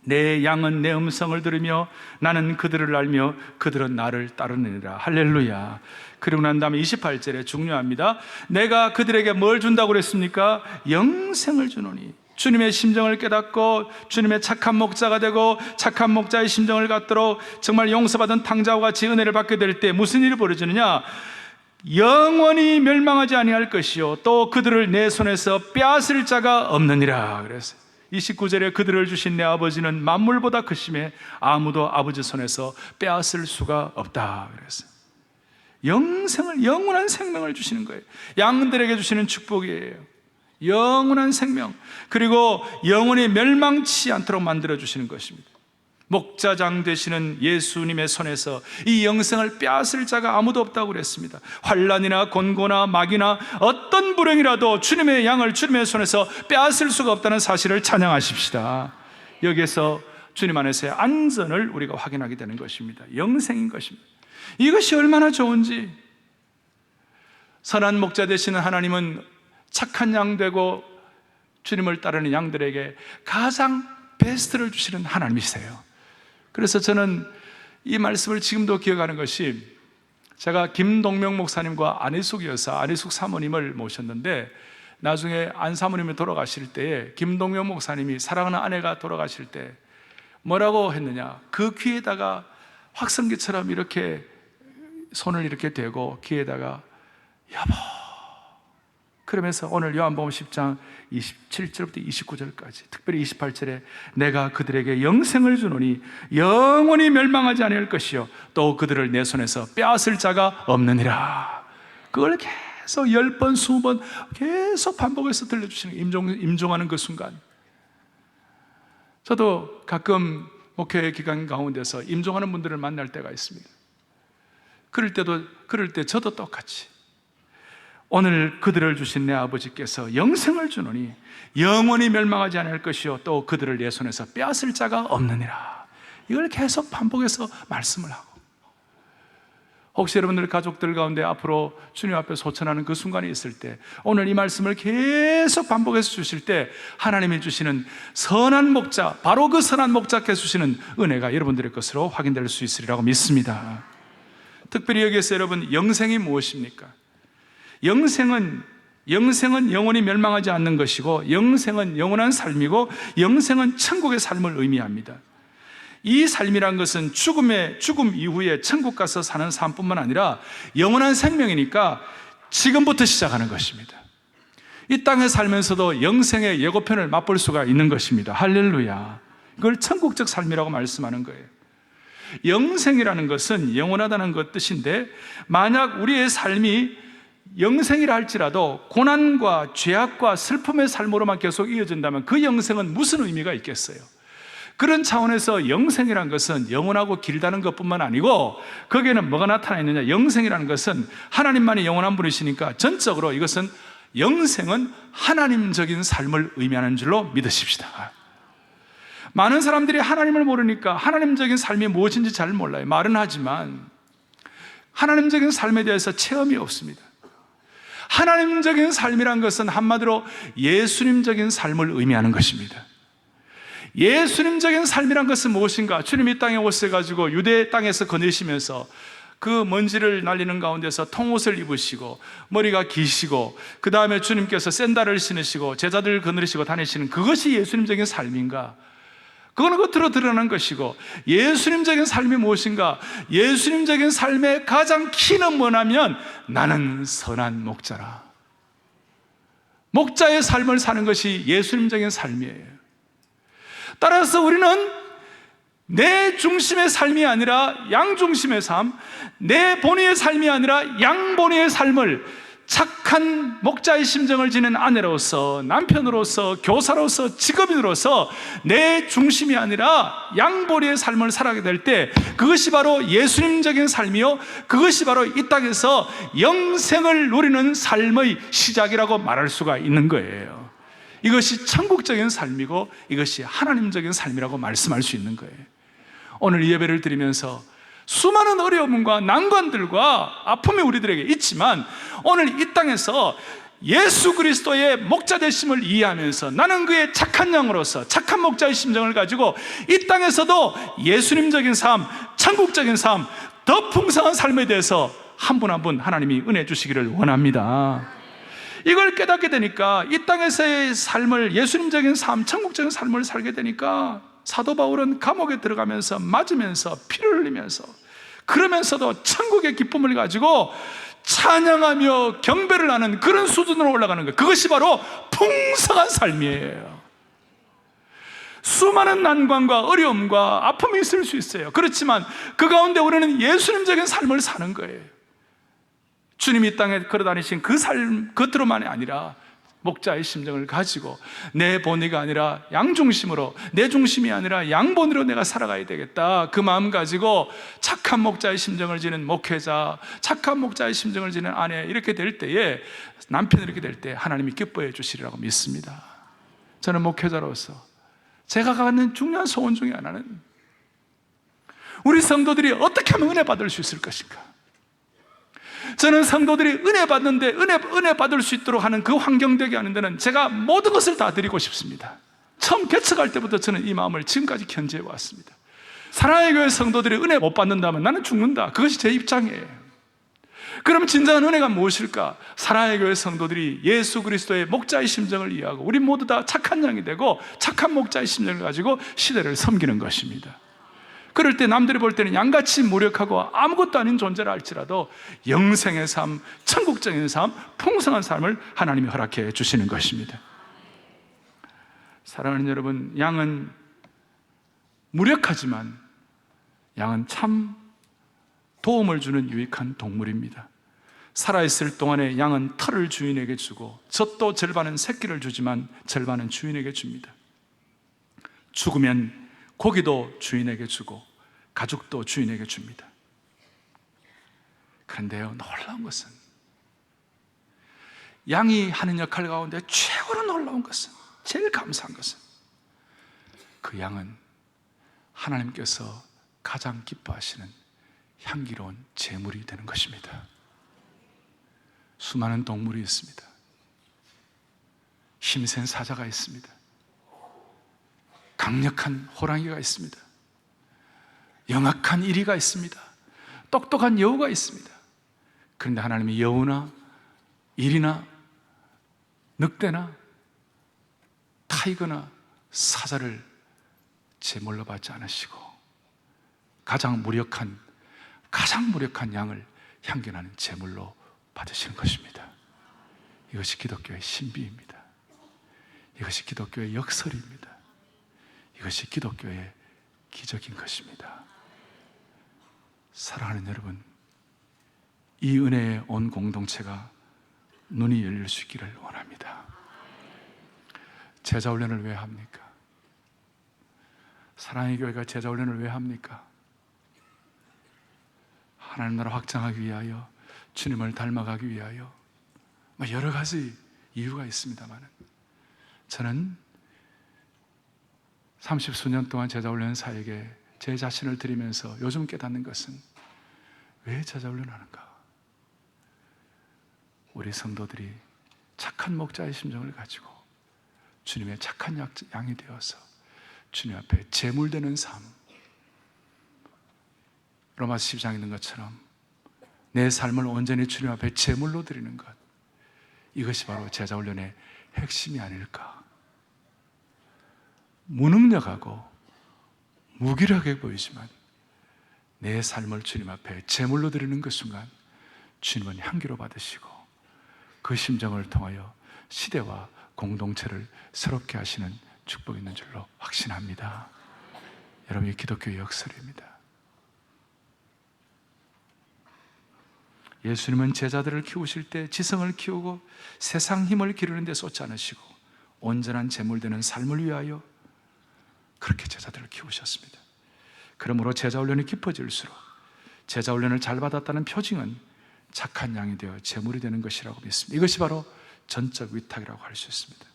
내 양은 내 음성을 들으며 나는 그들을 알며 그들은 나를 따르느니라. 할렐루야. 그리고 난 다음에 28절에 중요합니다. 내가 그들에게 뭘 준다고 그랬습니까? 영생을 주노니. 주님의 심정을 깨닫고 주님의 착한 목자가 되고 착한 목자의 심정을 갖도록 정말 용서받은 탕자와 같이 은혜를 받게 될 때 무슨 일이 벌어지느냐? 영원히 멸망하지 아니할 것이요 또 그들을 내 손에서 빼앗을 자가 없느니라. 그래서 29절에 그들을 주신 내 아버지는 만물보다 크심에 아무도 아버지 손에서 빼앗을 수가 없다 그랬어요. 영생을, 영원한 생명을 주시는 거예요. 양들에게 주시는 축복이에요. 영원한 생명, 그리고 영원히 멸망치 않도록 만들어 주시는 것입니다. 목자장 되시는 예수님의 손에서 이 영생을 빼앗을 자가 아무도 없다고 그랬습니다. 환난이나 곤고나 마귀나 어떤 불행이라도 주님의 양을 주님의 손에서 빼앗을 수가 없다는 사실을 찬양하십시다. 여기에서 주님 안에서의 안전을 우리가 확인하게 되는 것입니다. 영생인 것입니다. 이것이 얼마나 좋은지. 선한 목자 되시는 하나님은 착한 양 되고 주님을 따르는 양들에게 가장 베스트를 주시는 하나님이세요. 그래서 저는 이 말씀을 지금도 기억하는 것이, 제가 김동명 목사님과 안희숙 여사, 안희숙 사모님을 모셨는데, 나중에 안 사모님이 돌아가실 때에 김동명 목사님이 사랑하는 아내가 돌아가실 때 뭐라고 했느냐, 그 귀에다가 확성기처럼 이렇게 손을 이렇게 대고 귀에다가 여보, 그러면서 오늘 요한복음 10장 27절부터 29절까지, 특별히 28절에 내가 그들에게 영생을 주노니 영원히 멸망하지 아니할 것이요 또 그들을 내 손에서 빼앗을 자가 없느니라. 그걸 계속 10번 20번 계속 반복해서 들려주시는, 임종하는 그 순간. 저도 가끔 목회 기간 가운데서 임종하는 분들을 만날 때가 있습니다. 그럴 때 저도 똑같이 오늘 그들을 주신 내 아버지께서 영생을 주노니 영원히 멸망하지 않을 것이요 또 그들을 내 손에서 빼앗을 자가 없느니라. 이걸 계속 반복해서 말씀을 하고, 혹시 여러분들 가족들 가운데 앞으로 주님 앞에 소천하는 그 순간이 있을 때, 오늘 이 말씀을 계속 반복해서 주실 때 하나님이 주시는 선한 목자, 바로 그 선한 목자께서 주시는 은혜가 여러분들의 것으로 확인될 수 있으리라고 믿습니다. 특별히 여기에서 여러분, 영생이 무엇입니까? 영생은 영원히 멸망하지 않는 것이고, 영생은 영원한 삶이고, 영생은 천국의 삶을 의미합니다. 이 삶이란 것은 죽음 이후에 천국 가서 사는 삶뿐만 아니라 영원한 생명이니까 지금부터 시작하는 것입니다. 이 땅에 살면서도 영생의 예고편을 맛볼 수가 있는 것입니다. 할렐루야. 그걸 천국적 삶이라고 말씀하는 거예요. 영생이라는 것은 영원하다는 것 뜻인데, 만약 우리의 삶이 영생이라 할지라도 고난과 죄악과 슬픔의 삶으로만 계속 이어진다면 그 영생은 무슨 의미가 있겠어요? 그런 차원에서 영생이라는 것은 영원하고 길다는 것뿐만 아니고, 거기에는 뭐가 나타나 있느냐, 영생이라는 것은 하나님만이 영원한 분이시니까 전적으로 이것은 영생은 하나님적인 삶을 의미하는 줄로 믿으십시다. 많은 사람들이 하나님을 모르니까 하나님적인 삶이 무엇인지 잘 몰라요. 말은 하지만 하나님적인 삶에 대해서 체험이 없습니다. 하나님적인 삶이란 것은 한마디로 예수님적인 삶을 의미하는 것입니다. 예수님적인 삶이란 것은 무엇인가? 주님이 이 땅에 오셔가지고 유대 땅에서 거느시면서 그 먼지를 날리는 가운데서 통옷을 입으시고 머리가 기시고, 그 다음에 주님께서 샌들을 신으시고 제자들을 거느리시고 다니시는 그것이 예수님적인 삶인가? 그거는 겉으로 드러난 것이고, 예수님적인 삶이 무엇인가? 예수님적인 삶의 가장 키는 뭐냐면 나는 선한 목자라. 목자의 삶을 사는 것이 예수님적인 삶이에요. 따라서 우리는 내 중심의 삶이 아니라 양 중심의 삶, 내 본의의 삶이 아니라 양 본의의 삶을 착한 목자의 심정을 지닌 아내로서, 남편으로서, 교사로서, 직업인으로서 내 중심이 아니라 양보리의 삶을 살아가게 될 때 그것이 바로 예수님적인 삶이요, 그것이 바로 이 땅에서 영생을 누리는 삶의 시작이라고 말할 수가 있는 거예요. 이것이 천국적인 삶이고 이것이 하나님적인 삶이라고 말씀할 수 있는 거예요. 오늘 이 예배를 드리면서 수많은 어려움과 난관들과 아픔이 우리들에게 있지만, 오늘 이 땅에서 예수 그리스도의 목자 되심을 이해하면서 나는 그의 착한 양으로서 착한 목자의 심정을 가지고 이 땅에서도 예수님적인 삶, 천국적인 삶, 더 풍성한 삶에 대해서 한 분 한 분 하나님이 은혜 주시기를 원합니다. 이걸 깨닫게 되니까 이 땅에서의 삶을, 예수님적인 삶, 천국적인 삶을 살게 되니까 사도 바울은 감옥에 들어가면서 맞으면서 피를 흘리면서, 그러면서도 천국의 기쁨을 가지고 찬양하며 경배를 하는 그런 수준으로 올라가는 거예요. 그것이 바로 풍성한 삶이에요. 수많은 난관과 어려움과 아픔이 있을 수 있어요. 그렇지만 그 가운데 우리는 예수님적인 삶을 사는 거예요. 주님이 이 땅에 걸어다니신 그 삶 겉으로만이 아니라 목자의 심정을 가지고 내 본의가 아니라 양 중심으로, 내 중심이 아니라 양 본의로 내가 살아가야 되겠다, 그 마음 가지고 착한 목자의 심정을 지닌 목회자, 착한 목자의 심정을 지닌 아내, 이렇게 될 때에, 남편이 이렇게 될 때 하나님이 기뻐해 주시리라고 믿습니다. 저는 목회자로서 제가 갖는 중요한 소원 중에 하나는 우리 성도들이 어떻게 하면 은혜 받을 수 있을 것인가. 저는 성도들이 은혜 받는데 은혜 받을 수 있도록 하는 그 환경 되게 하는 데는 제가 모든 것을 다 드리고 싶습니다. 처음 개척할 때부터 저는 이 마음을 지금까지 견지해 왔습니다. 사랑의 교회 성도들이 은혜 못 받는다면 나는 죽는다. 그것이 제 입장이에요. 그럼 진정한 은혜가 무엇일까? 사랑의 교회 성도들이 예수 그리스도의 목자의 심정을 이해하고 우리 모두 다 착한 양이 되고 착한 목자의 심정을 가지고 시대를 섬기는 것입니다. 그럴 때 남들이 볼 때는 양같이 무력하고 아무것도 아닌 존재라 할지라도 영생의 삶, 천국적인 삶, 풍성한 삶을 하나님이 허락해 주시는 것입니다. 사랑하는 여러분, 양은 무력하지만 양은 참 도움을 주는 유익한 동물입니다. 살아있을 동안에 양은 털을 주인에게 주고 젖도 절반은 새끼를 주지만 절반은 주인에게 줍니다. 죽으면 고기도 주인에게 주고 가죽도 주인에게 줍니다. 그런데요, 놀라운 것은 양이 하는 역할 가운데 최고로 놀라운 것은, 제일 감사한 것은 그 양은 하나님께서 가장 기뻐하시는 향기로운 제물이 되는 것입니다. 수많은 동물이 있습니다. 힘센 사자가 있습니다. 강력한 호랑이가 있습니다. 영악한 이리가 있습니다. 똑똑한 여우가 있습니다. 그런데 하나님이 여우나 이리나 늑대나 타이거나 사자를 제물로 받지 않으시고 가장 무력한 양을 향기나는 제물로 받으시는 것입니다. 이것이 기독교의 신비입니다. 이것이 기독교의 역설입니다. 이것이 기독교의 기적인 것입니다. 사랑하는 여러분, 이 은혜에 온 공동체가 눈이 열릴 수 있기를 원합니다. 제자훈련을 왜 합니까? 사랑의 교회가 제자훈련을 왜 합니까? 하나님 나라 확장하기 위하여, 주님을 닮아가기 위하여, 여러 가지 이유가 있습니다만 저는 30수년 동안 제자훈련 사역에 제 자신을 드리면서 요즘 깨닫는 것은, 왜 제자훈련을 하는가? 우리 성도들이 착한 목자의 심정을 가지고 주님의 착한 양이 되어서 주님 앞에 제물되는 삶, 로마서 10장에 있는 것처럼 내 삶을 온전히 주님 앞에 제물로 드리는 것, 이것이 바로 제자훈련의 핵심이 아닐까. 무능력하고 무기력해 보이지만 내 삶을 주님 앞에 제물로 드리는 그 순간 주님은 향기로 받으시고 그 심정을 통하여 시대와 공동체를 새롭게 하시는 축복이 있는 줄로 확신합니다. 여러분, 이 기독교의 역설입니다. 예수님은 제자들을 키우실 때 지성을 키우고 세상 힘을 기르는 데 쏟지 않으시고 온전한 제물되는 삶을 위하여 그렇게 제자들을 키우셨습니다. 그러므로 제자훈련이 깊어질수록 제자훈련을 잘 받았다는 표징은 착한 양이 되어 제물이 되는 것이라고 믿습니다. 이것이 바로 전적 위탁이라고 할 수 있습니다.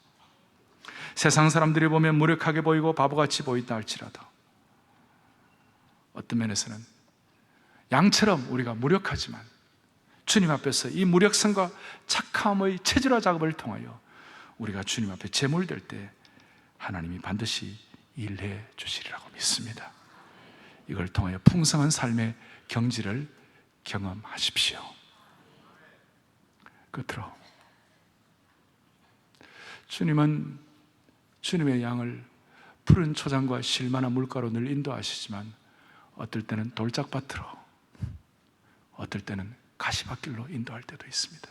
세상 사람들이 보면 무력하게 보이고 바보같이 보인다 할지라도 어떤 면에서는 양처럼 우리가 무력하지만 주님 앞에서 이 무력성과 착함의 체질화 작업을 통하여 우리가 주님 앞에 제물될 때 하나님이 반드시 일해 주시리라고 믿습니다. 이걸 통하여 풍성한 삶의 경지를 경험하십시오. 끝으로 주님은 주님의 양을 푸른 초장과 실만한 물가로 늘 인도하시지만 어떨 때는 돌짝밭으로, 어떨 때는 가시밭길로 인도할 때도 있습니다.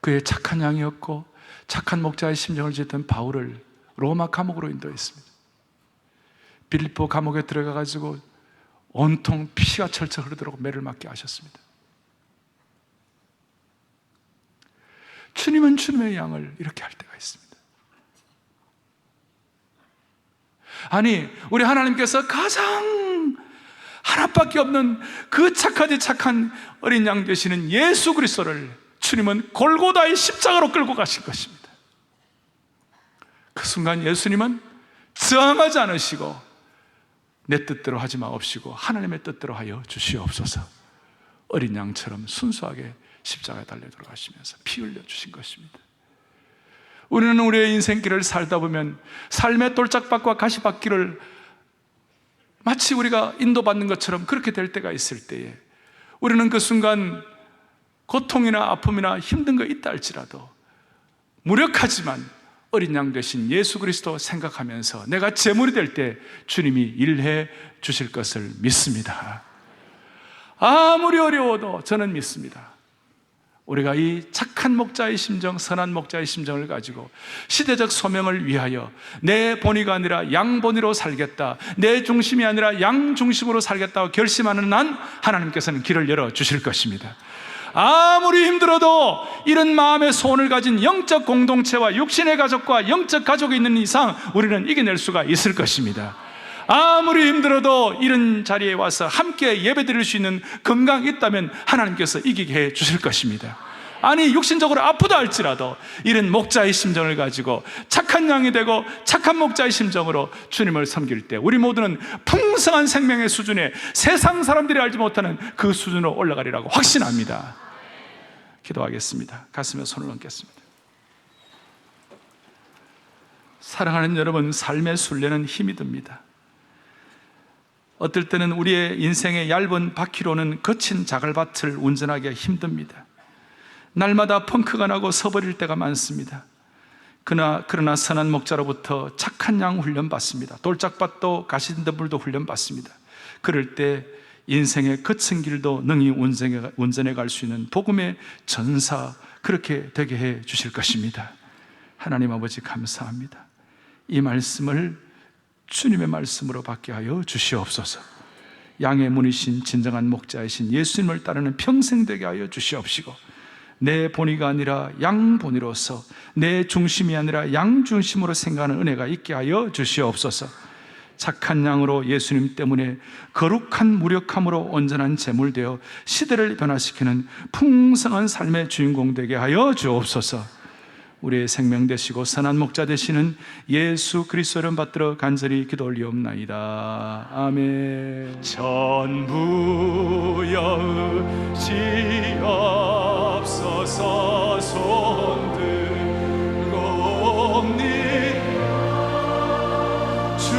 그의 착한 양이었고 착한 목자의 심정을 짓던 바울을 로마 감옥으로 인도했습니다. 빌립보 감옥에 들어가 가지고 온통 피가 철철 흐르도록 매를 맞게 하셨습니다. 주님은 주님의 양을 이렇게 할 때가 있습니다. 아니, 우리 하나님께서 가장 하나밖에 없는 그 착하디 착한 어린 양 되시는 예수 그리스도를 주님은 골고다의 십자가로 끌고 가신 것입니다. 그 순간 예수님은 저항하지 않으시고 내 뜻대로 하지 마옵시고 하나님의 뜻대로 하여 주시옵소서, 어린 양처럼 순수하게 십자가에 달려 들어가시면서 피 흘려 주신 것입니다. 우리는 우리의 인생길을 살다 보면 삶의 돌짝밭과 가시밭길을 마치 우리가 인도받는 것처럼 그렇게 될 때가 있을 때에 우리는 그 순간 고통이나 아픔이나 힘든 거 있다 할지라도 무력하지만 어린 양 되신 예수 그리스도 생각하면서 내가 제물이 될 때 주님이 일해 주실 것을 믿습니다. 아무리 어려워도 저는 믿습니다. 우리가 이 착한 목자의 심정, 선한 목자의 심정을 가지고 시대적 소명을 위하여 내 본의가 아니라 양 본의로 살겠다, 내 중심이 아니라 양 중심으로 살겠다고 결심하는 한 하나님께서는 길을 열어주실 것입니다. 아무리 힘들어도 이런 마음의 소원을 가진 영적 공동체와 육신의 가족과 영적 가족이 있는 이상 우리는 이겨낼 수가 있을 것입니다. 아무리 힘들어도 이런 자리에 와서 함께 예배드릴 수 있는 건강이 있다면 하나님께서 이기게 해 주실 것입니다. 아니, 육신적으로 아프다 할지라도 이런 목자의 심정을 가지고 착한 양이 되고 착한 목자의 심정으로 주님을 섬길 때 우리 모두는 풍성한 생명의 수준에 세상 사람들이 알지 못하는 그 수준으로 올라가리라고 확신합니다. 기도하겠습니다. 가슴에 손을 얹겠습니다. 사랑하는 여러분, 삶의 순례는 힘이 듭니다. 어떨 때는 우리의 인생의 얇은 바퀴로는 거친 자갈밭을 운전하기가 힘듭니다. 날마다 펑크가 나고 서버릴 때가 많습니다. 그러나 선한 목자로부터 착한 양 훈련받습니다. 돌짝밭도 가시덤불도 훈련받습니다. 그럴 때 인생의 거친 길도 능히 운전해 갈 수 있는 복음의 전사, 그렇게 되게 해 주실 것입니다. 하나님 아버지 감사합니다. 이 말씀을 주님의 말씀으로 받게 하여 주시옵소서. 양의 문이신 진정한 목자이신 예수님을 따르는 평생 되게 하여 주시옵시고, 내 본의가 아니라 양 본의로서, 내 중심이 아니라 양 중심으로 생각하는 은혜가 있게 하여 주시옵소서. 착한 양으로 예수님 때문에 거룩한 무력함으로 온전한 제물되어 시대를 변화시키는 풍성한 삶의 주인공 되게 하여 주옵소서. 우리의 생명 되시고 선한 목자 되시는 예수 그리스도 이름 받들어 간절히 기도 올리옵나이다. 아멘. 전부 여으시옵소서. 손들옵니다. 주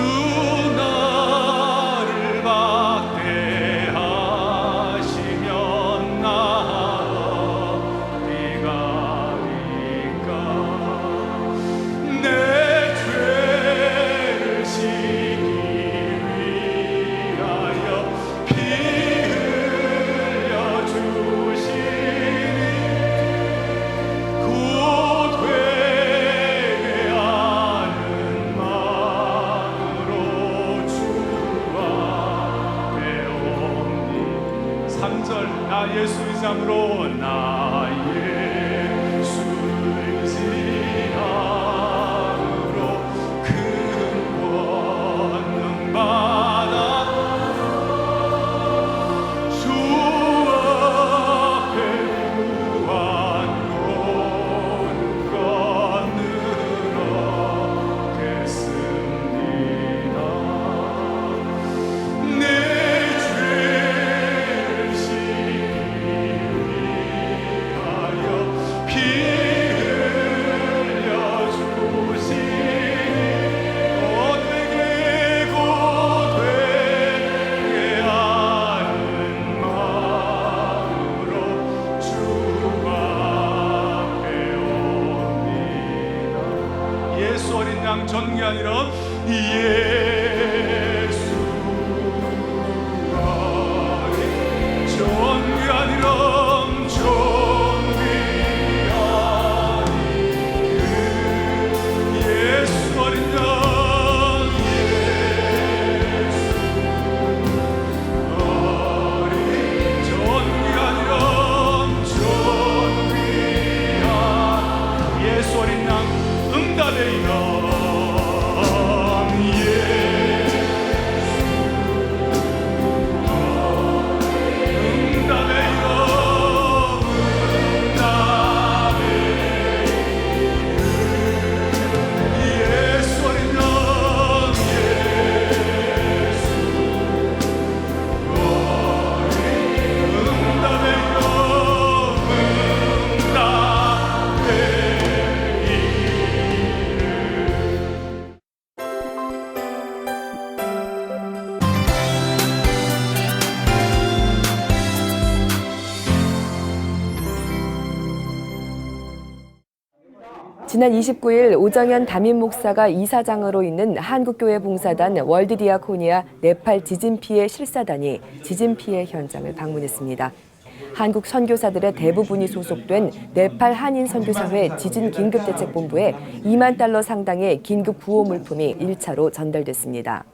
나를 박대하시면 나어디가리까. 내 죄를 지기 위하여 피 흘려 주시니 곧 회개하는 마음으로 주와 배웁니. 3절 나 예수 의지함으로, 나 예수 의지함으로 큰 권능 받아 주 앞에 구한 권능으로 겠습니다. 내 죄를 지기 위하여 피 흘려 주시니 곧 회개하는 마음으로 주가 배웁니다. 예수 어린 양 존귀하니라. 예수 어린 존귀하니라. 존귀하니 그 예수 어린 양 지난 29일 오정현 담임 목사가 이사장으로 있는 한국교회 봉사단 월드디아코니아 네팔 지진 피해 실사단이 지진 피해 현장을 방문했습니다. 한국 선교사들의 대부분이 소속된 네팔 한인 선교사회 지진 긴급대책본부에 2만 달러 상당의 긴급 구호 물품이 1차로 전달됐습니다.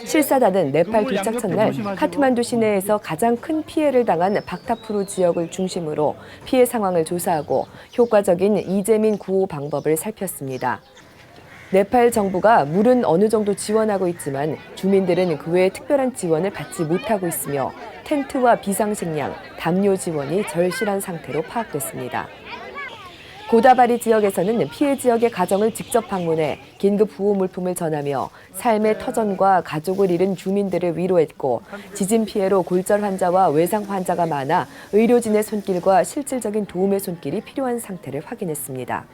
실사단은 네팔 도착 첫날 카트만두 시내에서 가장 큰 피해를 당한 박타푸르 지역을 중심으로 피해 상황을 조사하고 효과적인 이재민 구호 방법을 살폈습니다. 네팔 정부가 물은 어느 정도 지원하고 있지만 주민들은 그 외에 특별한 지원을 받지 못하고 있으며 텐트와 비상식량, 담요 지원이 절실한 상태로 파악됐습니다. 고다바리 지역에서는 피해 지역의 가정을 직접 방문해 긴급 구호 물품을 전하며 삶의 터전과 가족을 잃은 주민들을 위로했고 지진 피해로 골절 환자와 외상 환자가 많아 의료진의 손길과 실질적인 도움의 손길이 필요한 상태를 확인했습니다.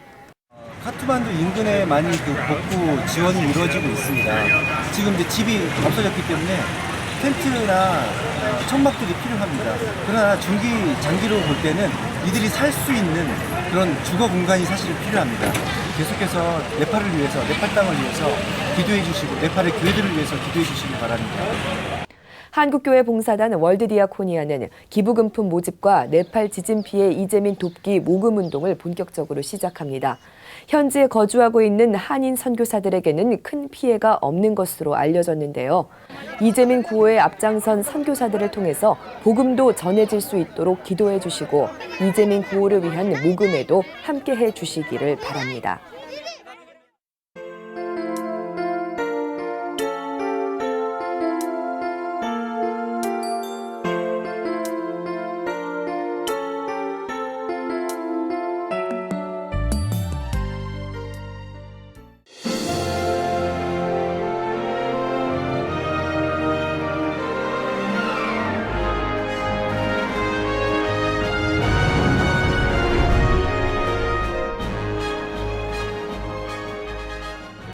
카트만두 인근에 많이 복구 지원이 이루어지고 있습니다. 지금 이제 집이 없어졌기 때문에 텐트나 천막들이 필요합니다. 그러나 장기로 볼 때는 이들이 살 수 있는 그런 주거 공간이 사실 필요합니다. 계속해서 네팔을 위해서, 네팔 땅을 위해서 기도해 주시고 네팔의 교회들을 위해서 기도해 주시기 바랍니다. 한국교회 봉사단 월드디아코니아는 기부금품 모집과 네팔 지진 피해 이재민 돕기 모금 운동을 본격적으로 시작합니다. 현지에 거주하고 있는 한인 선교사들에게는 큰 피해가 없는 것으로 알려졌는데요. 이재민 구호에 앞장선 선교사들을 통해서 복음도 전해질 수 있도록 기도해 주시고 이재민 구호를 위한 모금에도 함께해 주시기를 바랍니다.